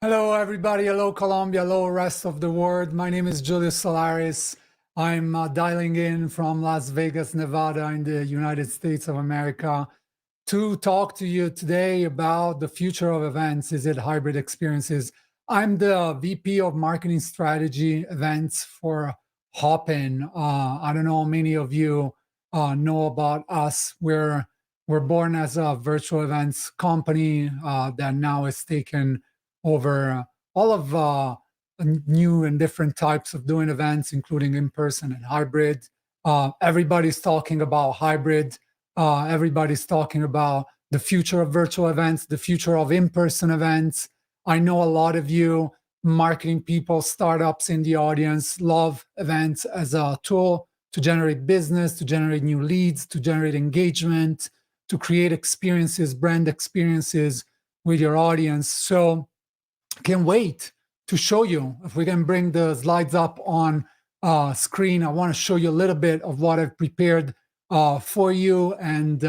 Hello, everybody. Hello, Colombia. Hello, rest of the world. My name is Julius Solaris. I'm dialing in from Las Vegas, Nevada, in the United States of America to talk to you today about the future of events. Is it hybrid experiences? I'm the VP of Marketing Strategy Events for Hopin. I don't know, many of you know about us. We're born as a virtual events company that now has taken over all of new and different types of doing events, including in-person and hybrid. Everybody's talking about hybrid. Everybody's talking about the future of virtual events, the future of in-person events. I know a lot of you marketing people, startups in the audience love events as a tool to generate business, to generate new leads, to generate engagement, to create experiences, brand experiences with your audience. So can't wait to show you. If we can bring the slides up on screen, I want to show you a little bit of what I've prepared for you and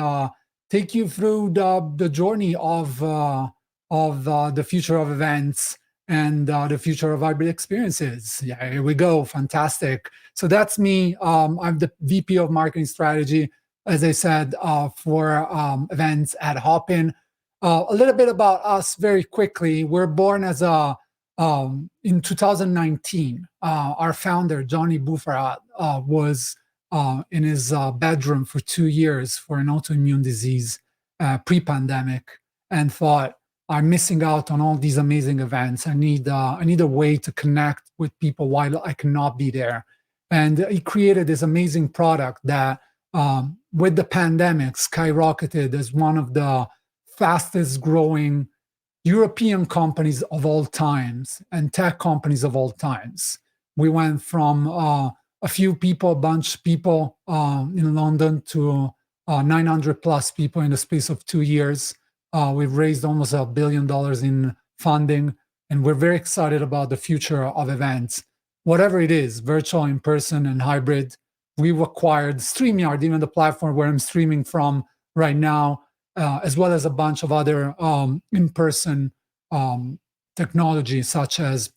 take you through the journey of the future of events and the future of hybrid experiences. Yeah, here we go. Fantastic. So that's me. I'm the VP of Marketing Strategy, as I said, for events at Hopin. A little bit about us very quickly. We're born as in 2019. Our founder, Johnny Buffarat, was in his bedroom for 2 years for an autoimmune disease pre-pandemic and thought, I'm missing out on all these amazing events. I need a way to connect with people while I cannot be there. And he created this amazing product that with the pandemic skyrocketed as one of the fastest growing European companies of all times and tech companies of all times. We went from a few people, a bunch of people in London to 900 plus people in the space of 2 years. We've raised almost $1 billion in funding, and we're very excited about the future of events. Whatever it is, virtual, in-person, and hybrid, we've acquired StreamYard, even the platform where I'm streaming from right now, as well as a bunch of other in-person technologies such as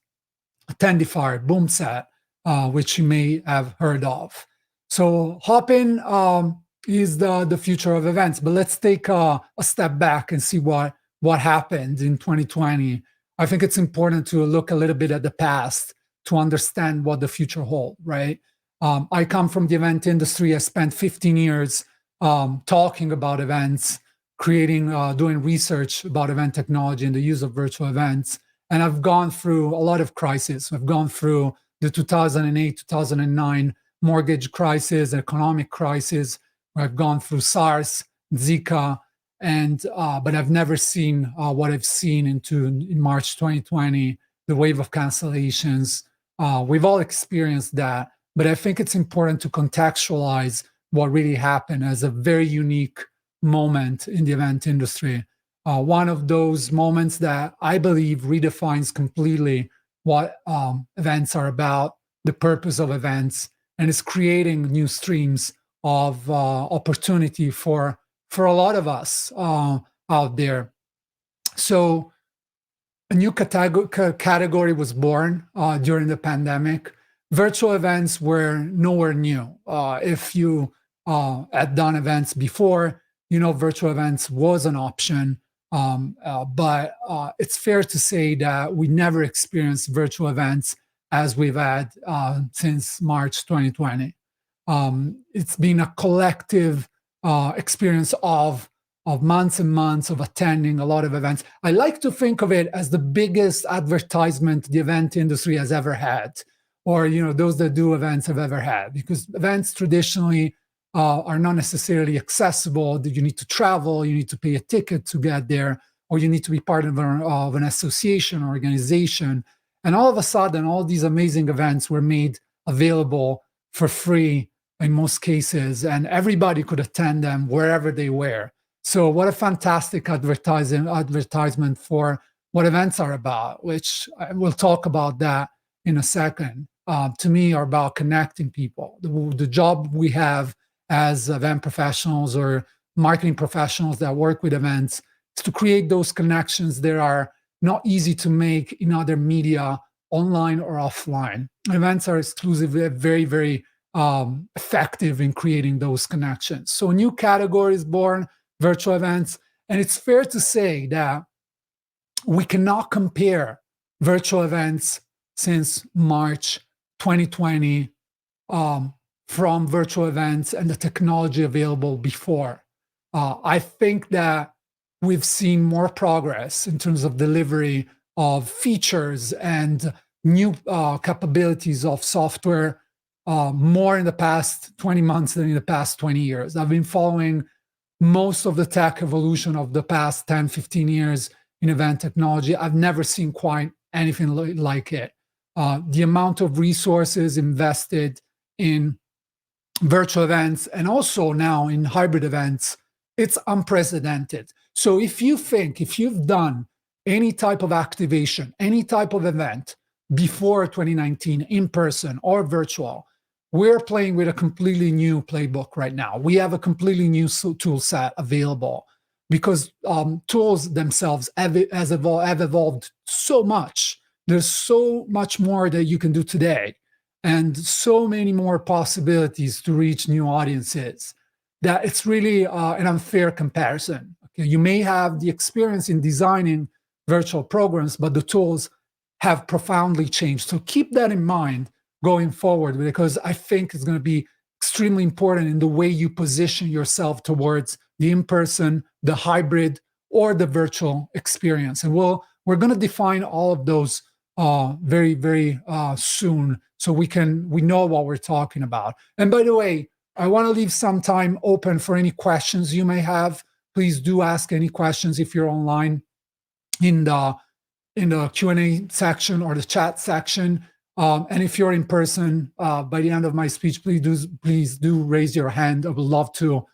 Attendify, Boomset, which you may have heard of. So Hopin is the future of events, but let's take a step back and see what happened in 2020. I think it's important to look a little bit at the past to understand what the future holds, right? I come from the event industry. I spent 15 years talking about events, creating, doing research about event technology and the use of virtual events. And I've gone through a lot of crises. I've gone through the 2008, 2009 mortgage crisis, economic crisis. I've gone through SARS, Zika, and but I've never seen what I've seen in March 2020, the wave of cancellations. We've all experienced that, but I think it's important to contextualize what really happened as a very unique moment in the event industry. One of those moments that I believe redefines completely what events are about, the purpose of events, and is creating new streams of opportunity for a lot of us out there. So a new category was born during the pandemic. Virtual events were nowhere new. If you had done events before, you know, virtual events was an option, but it's fair to say that we never experienced virtual events as we've had since March 2020. It's been a collective experience of months and months of attending a lot of events. I like to think of it as the biggest advertisement the event industry has ever had, or those that do events have ever had, because events traditionally are not necessarily accessible. You need to travel, you need to pay a ticket to get there, or you need to be part of an association or organization. And all of a sudden, all these amazing events were made available for free in most cases, and everybody could attend them wherever they were. So what a fantastic advertisement for what events are about, which we'll talk about that in a second. To me, are about connecting people. The job we have as event professionals or marketing professionals that work with events is to create those connections that are not easy to make in other media, online or offline. Events are exclusively very, very effective in creating those connections. So a new category is born, virtual events. And it's fair to say that we cannot compare virtual events since March 2020 from virtual events and the technology available before. I think that we've seen more progress in terms of delivery of features and new capabilities of software more in the past 20 months than in the past 20 years. I've been following most of the tech evolution of the past 10, 15 years in event technology. I've never seen quite anything like it. The amount of resources invested in virtual events and also now in hybrid events, it's unprecedented. So if you've done any type of activation, any type of event before 2019, in person or virtual, we're playing with a completely new playbook right now. We have a completely new tool set available because tools themselves have evolved so much. There's so much more that you can do today and so many more possibilities to reach new audiences that it's really an unfair comparison. Okay? You may have the experience in designing virtual programs, but the tools have profoundly changed. So keep that in mind going forward, because I think it's going to be extremely important in the way you position yourself towards the in-person, the hybrid, or the virtual experience. And we're going to define all of those very, very soon, so we know what we're talking about. And by the way, I want to leave some time open for any questions you may have. Please do ask any questions if you're online in the Q&A section or the chat section. And if you're in person, by the end of my speech, please do raise your hand. I would love to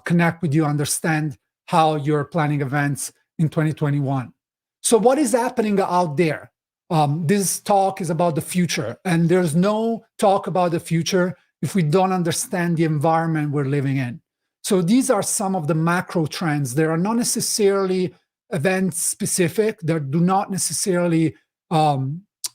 connect with you, understand how you're planning events in 2021. So what is happening out there? This talk is about the future, and there's no talk about the future if we don't understand the environment we're living in. So these are some of the macro trends. They are not necessarily event specific. They do not necessarily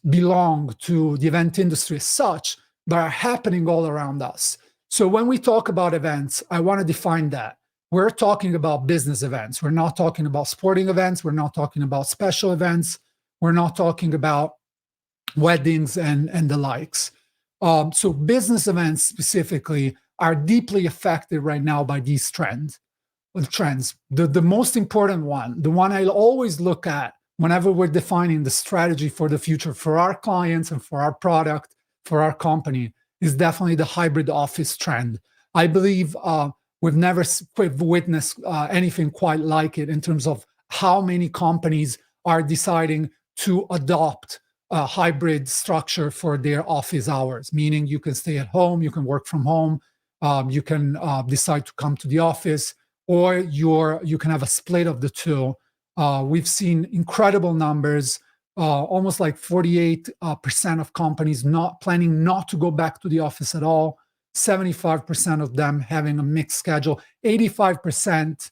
belong to the event industry as such, but are happening all around us. So when we talk about events, I want to define that. We're talking about business events. We're not talking about sporting events. We're not talking about special events. We're not talking about weddings and the likes. So business events specifically are deeply affected right now by these trends. The most important one, the one I'll always look at whenever we're defining the strategy for the future for our clients and for our product, for our company, is definitely the hybrid office trend. I believe we've never witnessed anything quite like it in terms of how many companies are deciding to adopt a hybrid structure for their office hours, meaning you can stay at home, you can work from home, you can decide to come to the office, or you can have a split of the two. We've seen incredible numbers, almost like 48% of companies planning not to go back to the office at all, 75% of them having a mixed schedule, 85%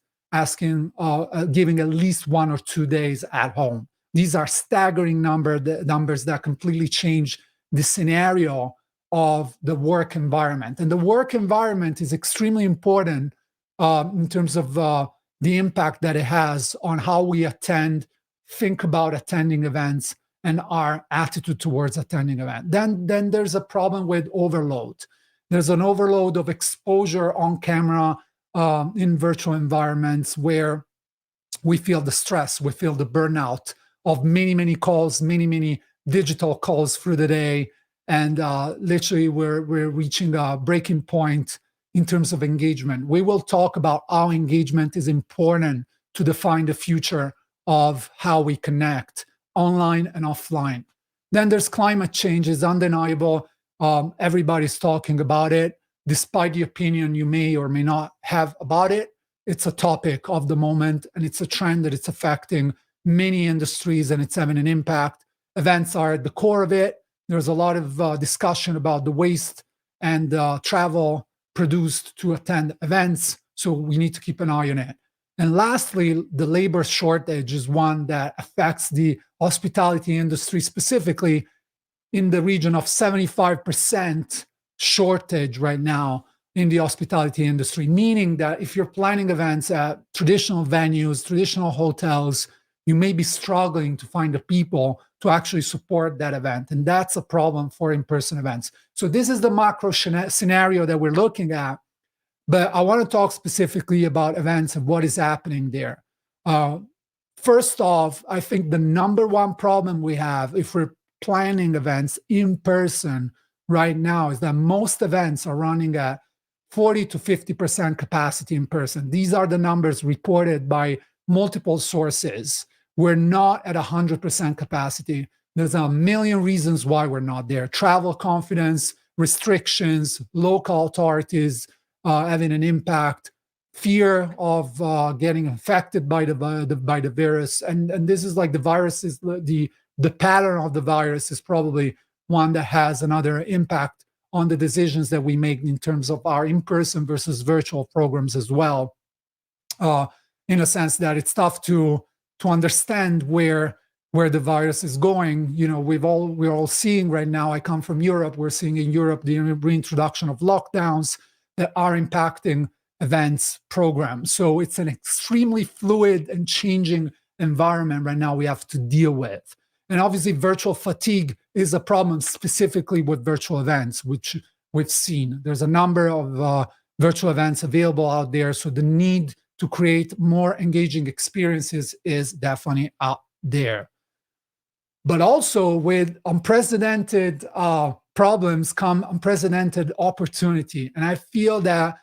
giving at least 1 or 2 days at home. These are staggering numbers that completely change the scenario of the work environment. And the work environment is extremely important in terms of the impact that it has on how we think about attending events and our attitude towards attending events. Then there's a problem with overload. There's an overload of exposure on camera in virtual environments where we feel the stress, we feel the burnout of many calls, many digital calls through the day. And literally we're reaching a breaking point in terms of engagement. We will talk about how engagement is important to define the future of how we connect online and offline. Then there's climate change. It's undeniable. Everybody's talking about it. Despite the opinion you may or may not have about it, it's a topic of the moment, and it's a trend that it's affecting many industries, and it's having an impact. Events are at the core of it. There's a lot of discussion about the waste and travel produced to attend events, so we need to keep an eye on it. And lastly, the labor shortage is one that affects the hospitality industry specifically, in the region of 75% shortage right now in the hospitality industry, meaning that if you're planning events at traditional venues, traditional hotels, you may be struggling to find the people to actually support that event. And that's a problem for in-person events. So this is the macro scenario that we're looking at. But I want to talk specifically about events and what is happening there. First off, I think the number one problem we have if we're planning events in person right now is that most events are running at 40 to 50% capacity in person. These are the numbers reported by multiple sources. We're not at 100% capacity. There's a million reasons why we're not there. Travel confidence, restrictions, local authorities having an impact, fear of getting infected by the virus. And this is like the virus is the pattern of the virus is probably one that has another impact on the decisions that we make in terms of our in-person versus virtual programs as well. In a sense that it's tough to understand where the virus is going. You know, we're all seeing right now. I come from Europe. We're seeing in Europe the reintroduction of lockdowns that are impacting events programs. So it's an extremely fluid and changing environment right now we have to deal with. And obviously, virtual fatigue is a problem specifically with virtual events, which we've seen. There's a number of virtual events available out there. So the need to create more engaging experiences is definitely out there. But also with unprecedented problems come unprecedented opportunity. And I feel that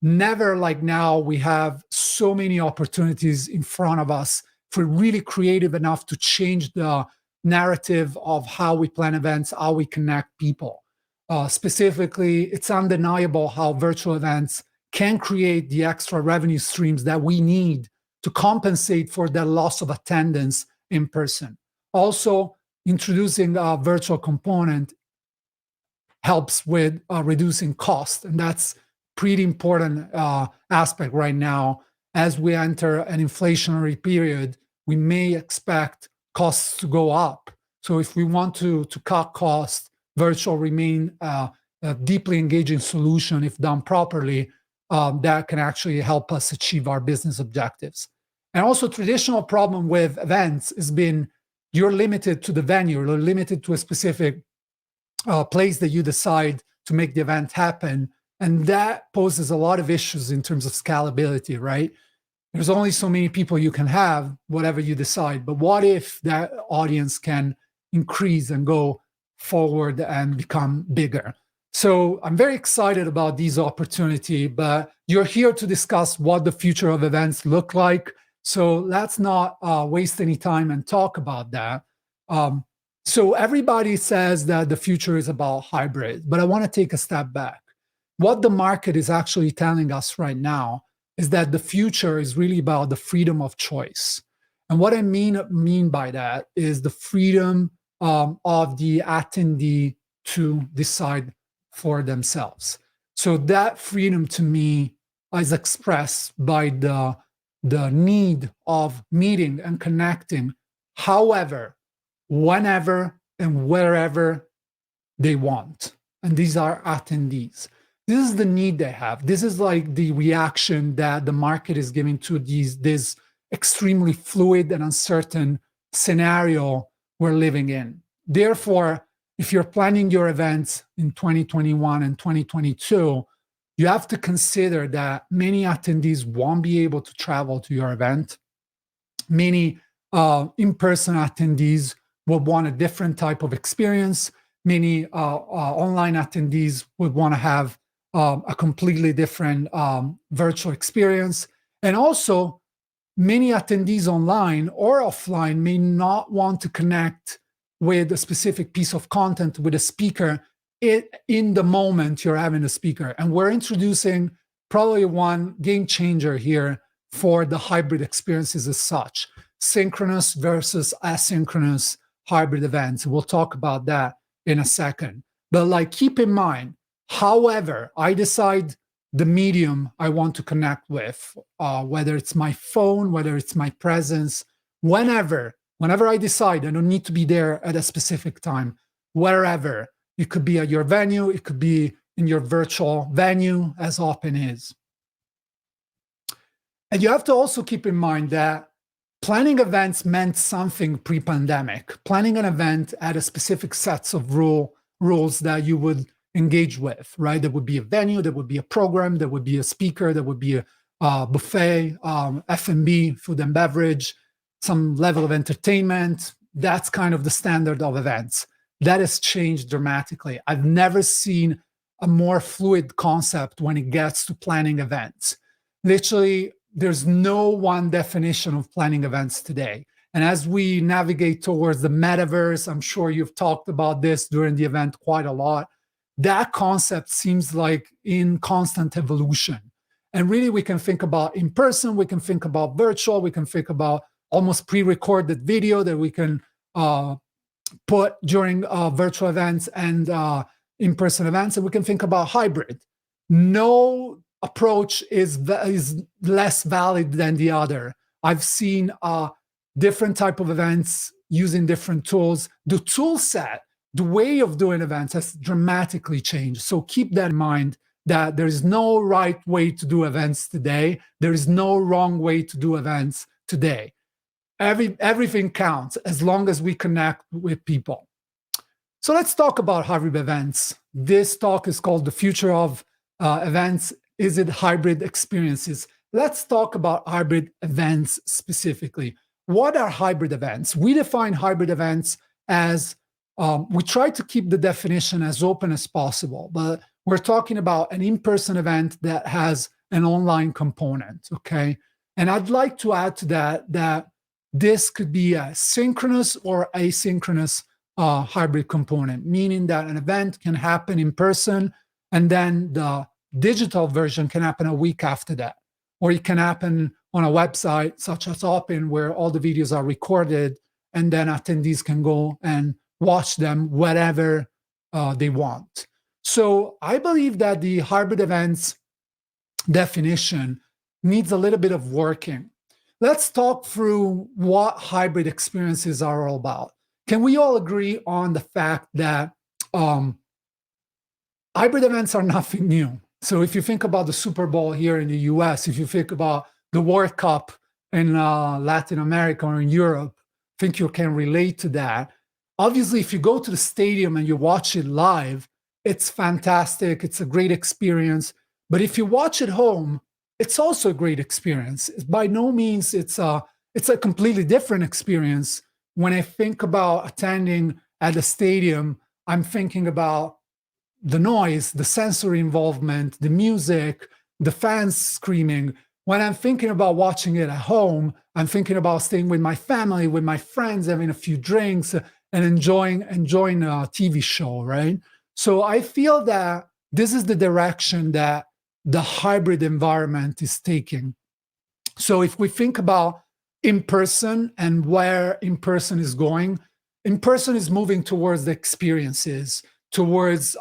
never like now we have so many opportunities in front of us if we're really creative enough to change the narrative of how we plan events, how we connect people. Specifically, it's undeniable how virtual events can create the extra revenue streams that we need to compensate for the loss of attendance in person. Also, introducing a virtual component helps with reducing cost, and that's pretty important aspect right now. As we enter an inflationary period, we may expect costs to go up. So if we want to cut costs, virtual remain a deeply engaging solution if done properly, that can actually help us achieve our business objectives. And also, traditional problem with events has been you're limited to the venue, you're limited to a specific place that you decide to make the event happen. And that poses a lot of issues in terms of scalability, right? There's only so many people you can have, whatever you decide. But what if that audience can increase and go forward and become bigger? So I'm very excited about these opportunities, but you're here to discuss what the future of events look like. So let's not waste any time and talk about that. So everybody says that the future is about hybrid, but I want to take a step back. What the market is actually telling us right now is that the future is really about the freedom of choice. And what I mean by that is the freedom of the attendee to decide for themselves. So that freedom to me is expressed by the need of meeting and connecting however, whenever, and wherever they want. And these are attendees. This is the need they have. This is like the reaction that the market is giving to this extremely fluid and uncertain scenario we're living in. Therefore, if you're planning your events in 2021 and 2022, you have to consider that many attendees won't be able to travel to your event. Many in-person attendees will want a different type of experience. Many online attendees would want to have a completely different virtual experience. And also, many attendees online or offline may not want to connect with a specific piece of content with a speaker in the moment you're having a speaker. And we're introducing probably one game changer here for the hybrid experiences as such, synchronous versus asynchronous hybrid events. We'll talk about that in a second. But like, keep in mind, however I decide the medium I want to connect with, whether it's my phone, whether it's my presence, whenever I decide I don't need to be there at a specific time, wherever. It could be at your venue, it could be in your virtual venue, as Hopin is. And you have to also keep in mind that planning events meant something pre-pandemic. Planning an event had a specific sets of rules that you would engage with, right? There would be a venue, there would be a program, there would be a speaker, there would be a buffet, F&B, food and beverage, some level of entertainment. That's kind of the standard of events. That has changed dramatically. I've never seen a more fluid concept when it gets to planning events. Literally, there's no one definition of planning events today. And as we navigate towards the metaverse, I'm sure you've talked about this during the event quite a lot. That concept seems like in constant evolution. And really, we can think about in person, we can think about virtual, we can think about almost pre-recorded video that we can put during virtual events and in-person events, and we can think about hybrid. No approach is less valid than the other. I've seen different type of events using different tools. The tool set, the way of doing events has dramatically changed. So keep that in mind, that there is no right way to do events today. There is no wrong way to do events today. Everything counts as long as we connect with people. So let's talk about hybrid events. This talk is called The Future of Events. Is it hybrid experiences? Let's talk about hybrid events specifically. What are hybrid events? We define hybrid events as, we try to keep the definition as open as possible, but we're talking about an in-person event that has an online component, okay? And I'd like to add to that this could be a synchronous or asynchronous hybrid component, meaning that an event can happen in person and then the digital version can happen a week after that. Or it can happen on a website such as Hopin, where all the videos are recorded and then attendees can go and watch them wherever they want. So I believe that the hybrid events definition needs a little bit of working. Let's talk through what hybrid experiences are all about. Can we all agree on the fact that hybrid events are nothing new? So if you think about the Super Bowl here in the US, if you think about the World Cup in Latin America or in Europe, I think you can relate to that. Obviously, if you go to the stadium and you watch it live, it's fantastic. It's a great experience. But if you watch at home, it's also a great experience. By no means it's a completely different experience. When I think about attending at the stadium, I'm thinking about the noise, the sensory involvement, the music, the fans screaming. When I'm thinking about watching it at home, I'm thinking about staying with my family, with my friends, having a few drinks and enjoying a TV show, right? So I feel that this is the direction that the hybrid environment is taking. So if we think about in-person and where in-person is going, in-person is moving towards the experiences, towards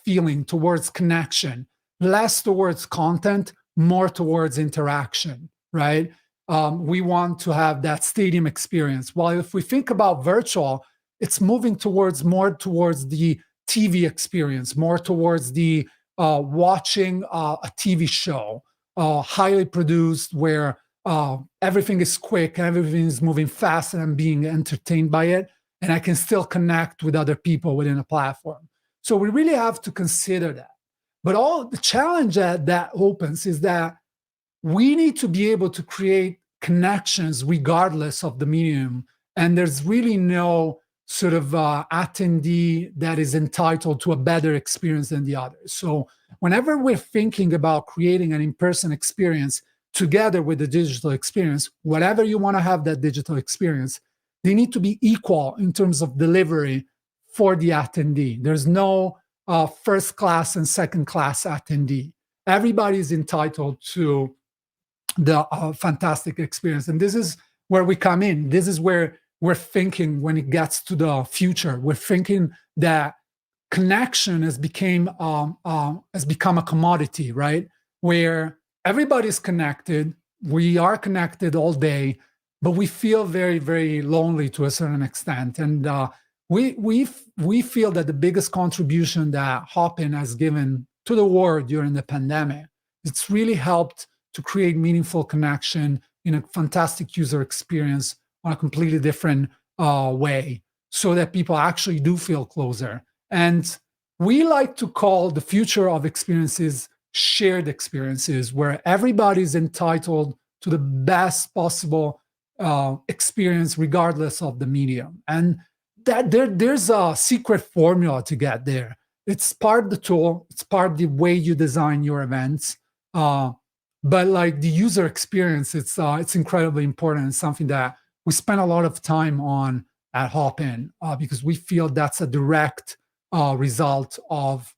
feeling, towards connection, less towards content, more towards interaction, right? We want to have that stadium experience. While if we think about virtual, it's moving more towards the TV experience, more towards the watching a TV show, highly produced, where everything is quick and everything is moving fast and I'm being entertained by it, and I can still connect with other people within a platform. So we really have to consider that. But all the challenge that opens is that we need to be able to create connections regardless of the medium. And there's really no sort of attendee that is entitled to a better experience than the other. So whenever we're thinking about creating an in-person experience together with the digital experience, whatever you want to have that digital experience, they need to be equal in terms of delivery for the attendee. There's no first class and second class attendee. Everybody is entitled to the fantastic experience. And this is where we come in. This is where we're thinking when it gets to the future. We're thinking that connection has become a commodity, right? where everybody's connected. We are connected all day, but we feel very, very lonely to a certain extent. And we feel that the biggest contribution that Hopin has given to the world during the pandemic, it's really helped to create meaningful connection in a fantastic user experience on a completely different way, so that people actually do feel closer. And we like to call the future of experiences shared experiences, where everybody's entitled to the best possible experience regardless of the medium. And that there's a secret formula to get there. It's part of the tool, it's part of the way you design your events. But like the user experience, it's incredibly important. It's something that we spend a lot of time on at Hopin, because we feel that's a direct result of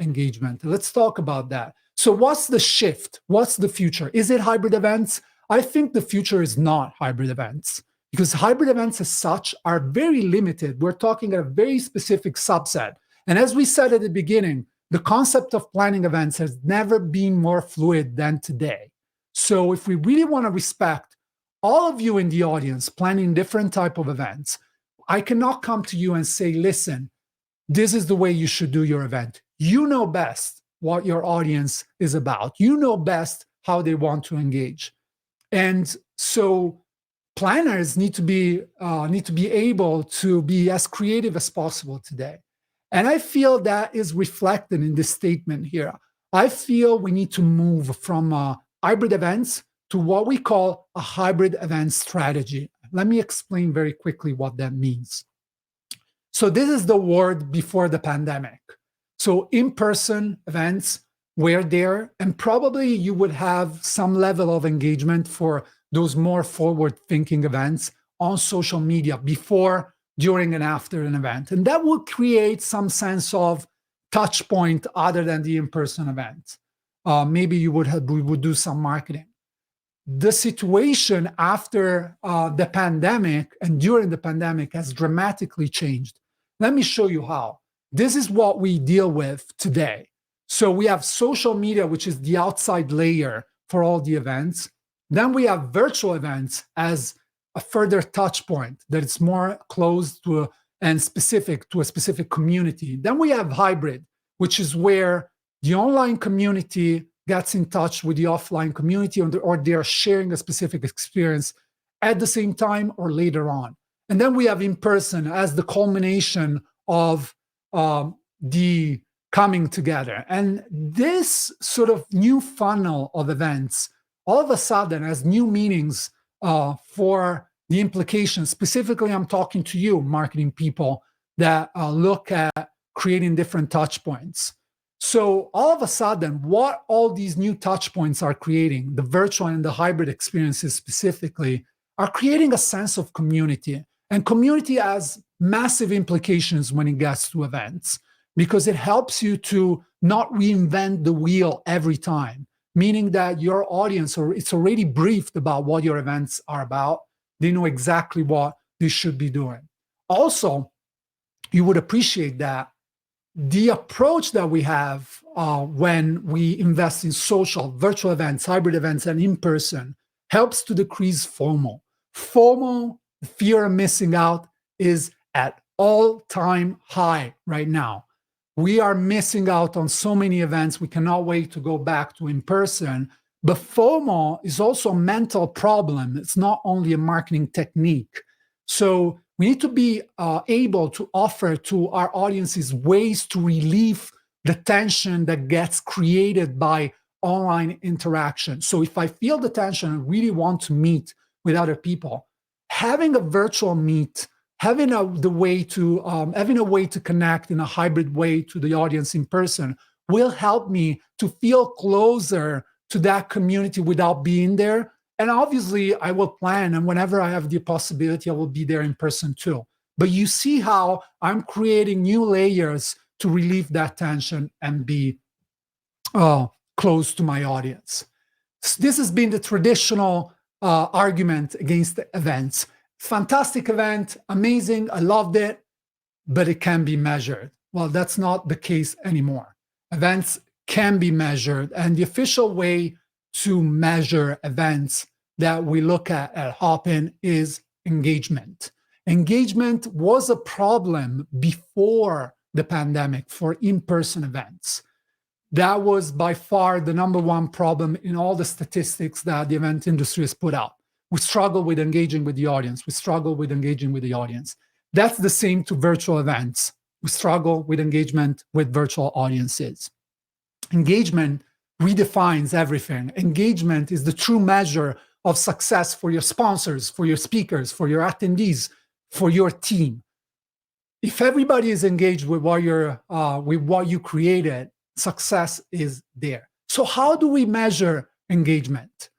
engagement. Let's talk about that. So what's the shift? What's the future? Is it hybrid events? I think the future is not hybrid events, because hybrid events as such are very limited. We're talking a very specific subset. And as we said at the beginning, the concept of planning events has never been more fluid than today. So if we really want to respect all of you in the audience planning different type of events, I cannot come to you and say, listen, this is the way you should do your event. You know best what your audience is about. You know best how they want to engage. And so planners need to be able to be as creative as possible today. And I feel that is reflected in this statement here. I feel we need to move from hybrid events to what we call a hybrid event strategy. Let me explain very quickly what that means. So this is the word before the pandemic. So in-person events were there, and probably you would have some level of engagement for those more forward-thinking events on social media before, during, and after an event. And that would create some sense of touch point other than the in-person event. Maybe we would do some marketing. The situation after the pandemic and during the pandemic has dramatically changed. Let me show you how. This is what we deal with today. So we have social media, which is the outside layer for all the events. Then we have virtual events as a further touch point that it's more close to and specific to a specific community. Then we have hybrid, which is where the online community gets in touch with the offline community, or they're sharing a specific experience at the same time or later on. And then we have in person as the culmination of the coming together. And this sort of new funnel of events all of a sudden has new meanings for the implications. Specifically, I'm talking to you, marketing people that look at creating different touch points. So all of a sudden, what all these new touch points are creating, the virtual and the hybrid experiences specifically, are creating a sense of community. And community has massive implications when it gets to events, because it helps you to not reinvent the wheel every time, meaning that your audience, or it's already briefed about what your events are about. They know exactly what they should be doing. Also, you would appreciate that the approach that we have when we invest in social, virtual events, hybrid events, and in-person helps to decrease FOMO. FOMO, fear of missing out, is at all-time high right now. We are missing out on so many events. We cannot wait to go back to in-person. But FOMO is also a mental problem. It's not only a marketing technique. So we need to be able to offer to our audiences ways to relieve the tension that gets created by online interaction. So if I feel the tension and really want to meet with other people, having a virtual meet, having a way to connect in a hybrid way to the audience in person will help me to feel closer to that community without being there. And obviously, I will plan, and whenever I have the possibility, I will be there in person too. But you see how I'm creating new layers to relieve that tension and be close to my audience. This has been the traditional argument against the events. Fantastic event, amazing, I loved it, but it can be measured. Well, that's not the case anymore. Events can be measured. And the official way to measure events that we look at Hopin is engagement. Engagement was a problem before the pandemic for in-person events. That was by far the number one problem in all the statistics that the event industry has put out. We struggle with engaging with the audience. We struggle with engaging with the audience. That's the same to virtual events. We struggle with engagement with virtual audiences. Engagement redefines everything. Engagement is the true measure of success for your sponsors, for your speakers, for your attendees, for your team. If everybody is engaged with what you created, success is there. So how do we measure engagement?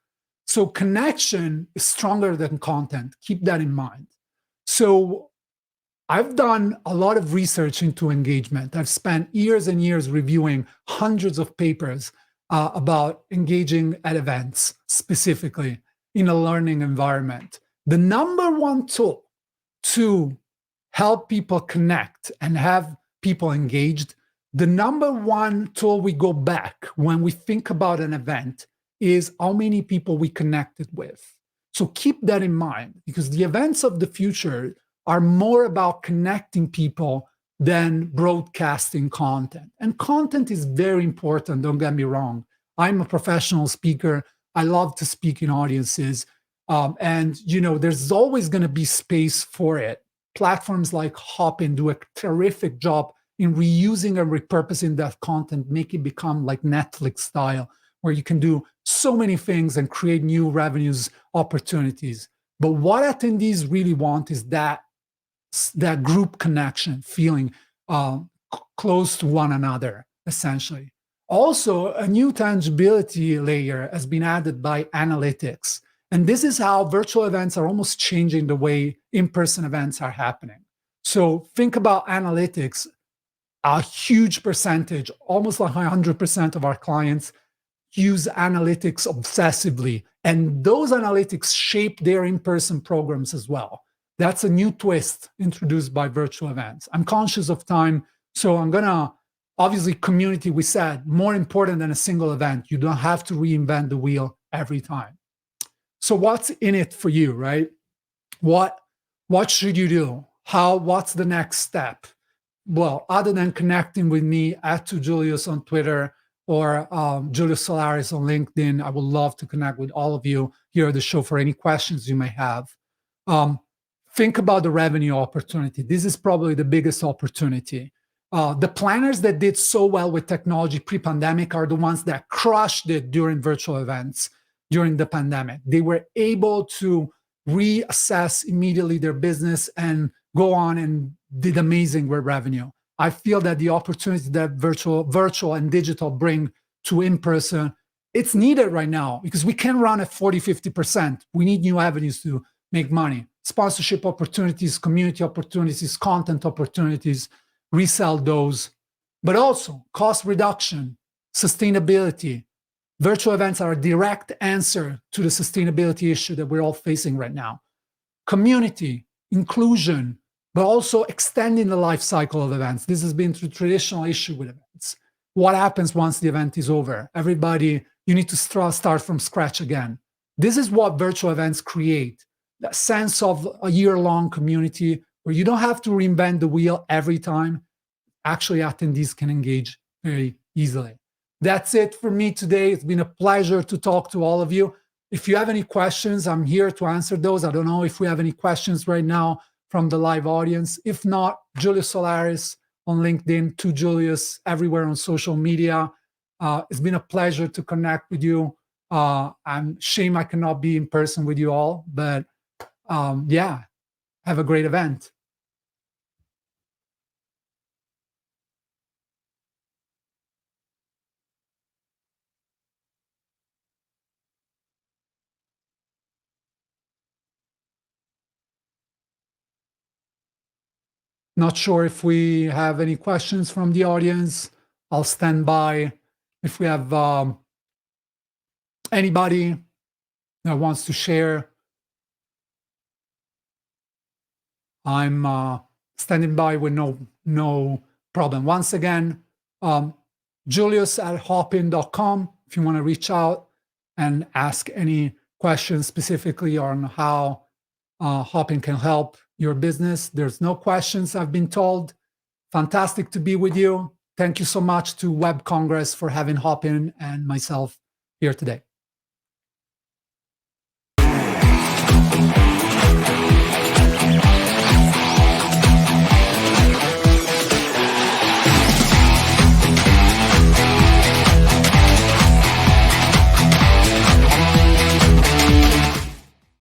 So connection is stronger than content. Keep that in mind. So I've done a lot of research into engagement. I've spent years and years reviewing hundreds of papers about engaging at events, specifically in a learning environment. The number one tool to help people connect and have people engaged, the number one tool we go back when we think about an event is how many people we connected with. So keep that in mind, because the events of the future are more about connecting people than broadcasting content. And content is very important, don't get me wrong. I'm a professional speaker. I love to speak in audiences. And there's always going to be space for it. Platforms like Hopin do a terrific job in reusing and repurposing that content, make it become like Netflix style, where you can do so many things and create new revenues opportunities. But what attendees really want is that group connection, feeling close to one another, essentially. Also, a new tangibility layer has been added by analytics. And this is how virtual events are almost changing the way in-person events are happening. So think about analytics. A huge percentage, almost like 100% of our clients use analytics obsessively. And those analytics shape their in-person programs as well. That's a new twist introduced by virtual events. I'm conscious of time, so I'm gonna, obviously community, we said, more important than a single event. You don't have to reinvent the wheel every time. So what's in it for you, right? What should you do? What's the next step? Well, other than connecting with me @Julius on Twitter or Julius Solaris on LinkedIn, I would love to connect with all of you here at the show for any questions you may have. Think about the revenue opportunity. This is probably the biggest opportunity. The planners that did so well with technology pre-pandemic are the ones that crushed it during virtual events during the pandemic. They were able to reassess immediately their business and go on and did amazing with revenue. I feel that the opportunity that virtual and digital bring to in-person, it's needed right now because we can run at 40, 50%. We need new avenues to make money. Sponsorship opportunities, community opportunities, content opportunities, resell those, but also cost reduction, sustainability. Virtual events are a direct answer to the sustainability issue that we're all facing right now. Community, inclusion, but also extending the life cycle of events. This has been the traditional issue with events. What happens once the event is over? Everybody, you need to start from scratch again. This is what virtual events create, that sense of a year-long community where you don't have to reinvent the wheel every time. Actually, attendees can engage very easily. That's it for me today. It's been a pleasure to talk to all of you. If you have any questions, I'm here to answer those. I don't know if we have any questions right now from the live audience. If not, Julius Solaris on LinkedIn, @Julius everywhere on social media. It's been a pleasure to connect with you. I'm shame I cannot be in person with you all, but yeah, have a great event. Not sure if we have any questions from the audience. I'll stand by. If we have anybody that wants to share, I'm standing by with no problem. Once again, Julius@hopin.com if you want to reach out and ask any questions specifically on how Hopin can help your business. There's no questions, I've been told. Fantastic to be with you. Thank you so much to WebCongress for having Hopin and myself here today.